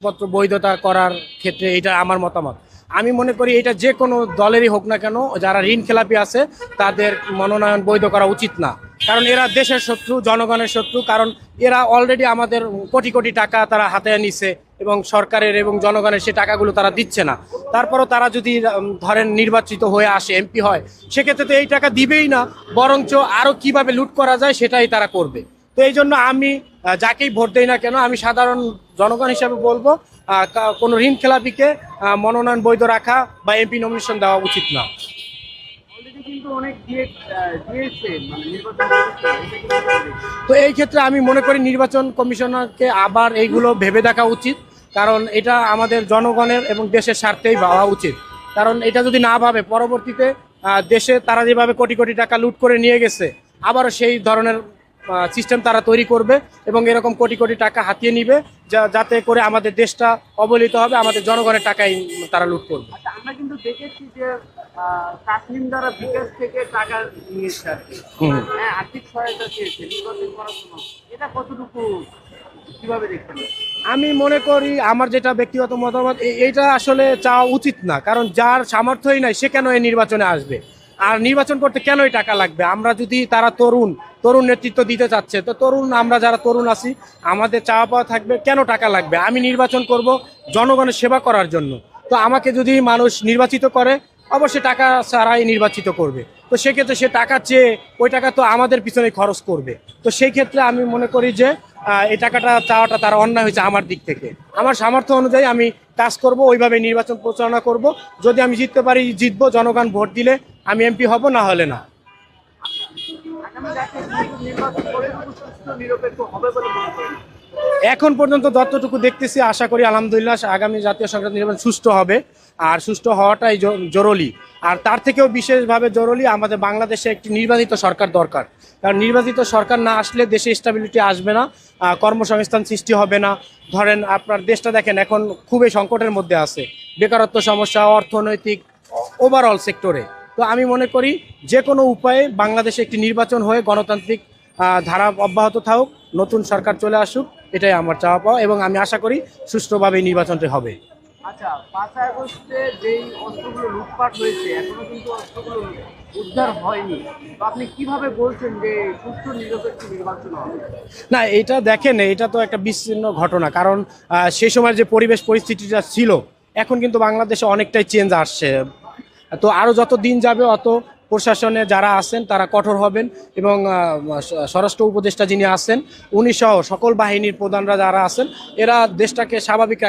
পত্র বৈধতা করার ক্ষেত্রে এটা আমার মতামত। আমি মনে করি এটা যে কোনো দলেরই হোক না কেন, যারা ঋণ খেলাপি আছে তাদের মনোনয়ন বৈধ করা উচিত না। কারণ এরা দেশের শত্রু, জনগণের শত্রু। কারণ এরা অলরেডি আমাদের কোটি কোটি টাকা তারা হাতে নিছে এবং সরকারের এবং জনগণের সে টাকাগুলো তারা দিচ্ছে না। তারপরও তারা যদি ধরেন নির্বাচিত হয়ে আসে, এমপি হয়, সেক্ষেত্রে তো এই টাকা দিবেই না, বরঞ্চ আরও কিভাবে লুট করা যায় সেটাই তারা করবে। তো এই জন্য আমি যাকেই ভোট দেই না কেন, আমি সাধারণ জনগণ হিসাবে বলবো কোনো ঋণ খেলাপিকে মনোনয়ন বৈধ রাখা বা এমপি নমিনেশন দেওয়া উচিত না। তো এই ক্ষেত্রে আমি মনে করি নির্বাচন কমিশনারকে আবার এইগুলো ভেবে দেখা উচিত। কারণ এটা আমাদের জনগণের এবং দেশের স্বার্থেই ভাবা উচিত। কারণ এটা যদি না ভাবে, পরবর্তীতে দেশে তারা যেভাবে কোটি কোটি টাকা লুট করে নিয়ে গেছে, আবারও সেই ধরনের সিস্টেম তারা তৈরি করবে এবং এরকম কোটি কোটি টাকা হাতিয়ে নিবে, যাতে করে আমাদের দেশটা অবহেলিত হবে, আমাদের জনগণের টাকাই তারা লুট করবে। আচ্ছা, আমরা কিন্তু দেখেছি যে তাসলিম দ্বারা বিকাশ থেকে টাকা নিয়েছে আর কি। হ্যাঁ, আর্থিক সহায়তা চেয়েছে নির্বাচন করার জন্য। এটা কতটুকু কিভাবে দেখছেন? আমি মনে করি, আমার যেটা ব্যক্তিগত মতামত, এইটা আসলে চাওয়া উচিত না। কারণ যার সামর্থ্যই নাই সে কেন এই নির্বাচনে আসবে? আর নির্বাচন করতে কেনই টাকা লাগবে? আমরা যদি তারা তরুণ নেতৃত্ব দিতে চাচ্ছে, তো তরুণ, আমরা যারা তরুণ আছি, আমাদের চাওয়া পাওয়া থাকবে কেন টাকা লাগবে? আমি নির্বাচন করব জনগণের সেবা করার জন্য। তো আমাকে যদি মানুষ নির্বাচিত করে, অবশ্যই টাকা ছাড়াই নির্বাচিত করবে। তো সেক্ষেত্রে সে টাকা চেয়ে ওই টাকা তো আমাদের পিছনে খরচ করবে। তো সেই ক্ষেত্রে আমি মনে করি যে এই টাকাটা চাওয়াটা তার অন্যায় হয়েছে আমার দিক থেকে। আমার সামর্থ্য অনুযায়ী আমি কাজ করব, ওইভাবে নির্বাচন পরিচালনা করব। যদি আমি জিততে পারি, জিতবো, জনগণ ভোট দিলে আমি এমপি হব, না হলে না। আগামী জাতীয় নির্বাচন কতটুকু সুষ্ঠু নিরপেক্ষ হবে বলে মনে করেন? এখন পর্যন্ত যতটুকু দেখতেছি, আশা করি আলহামদুলিল্লাহ আগামী জাতীয় সংসদ নির্বাচন সুষ্ঠু হবে। আর সুষ্ঠু হওয়াটাই জরুরি। আর তার থেকেও বিশেষভাবে জরুরি আমাদের বাংলাদেশে একটি নির্বাচিত সরকার দরকার। কারণ নির্বাচিত সরকার না আসলে দেশে স্টেবিলিটি আসবে না, কর্মসংস্থান সৃষ্টি হবে না। ধরেন আপনার দেশটা দেখেন এখন খুবই সংকটের মধ্যে আছে, বেকারত্ব সমস্যা, অর্থনৈতিক, ওভারঅল সেক্টরে। তো আমি মনে করি যে কোনো উপায়ে বাংলাদেশে একটি নির্বাচন হয়ে গণতান্ত্রিক ধারা অব্যাহত থাকুক, নতুন সরকার চলে আসুক, এটাই আমার চাওয়া পাওয়া, এবং আমি আশা করি সুষ্ঠুভাবে নির্বাচনটি হবে। আচ্ছা, 5 আগস্টে যেই অস্ত্রগুলো লুটপাট হয়েছে, এখনো কিন্তু অস্ত্রগুলো উদ্ধার হয়নি। তো আপনি কিভাবে বলছেন যে সুষ্ঠু নিরপেক্ষ নির্বাচন হবে? না, এটা দেখেন, এটা তো একটা বিচ্ছিন্ন ঘটনা। কারণ সেই সময় যে পরিবেশ পরিস্থিতিটা ছিল, এখন কিন্তু বাংলাদেশে অনেকটাই চেঞ্জ আসছে। তো আরও যত দিন যাবে অত প্রশাসনে যারা আছেন তারা কঠোর হবেন, এবং স্বরাষ্ট্র উপদেষ্টা যিনি আছেন উনি সহ সকল বাহিনীর প্রধানরা যারা আছেন, এরা দেশটাকে স্বাভাবিক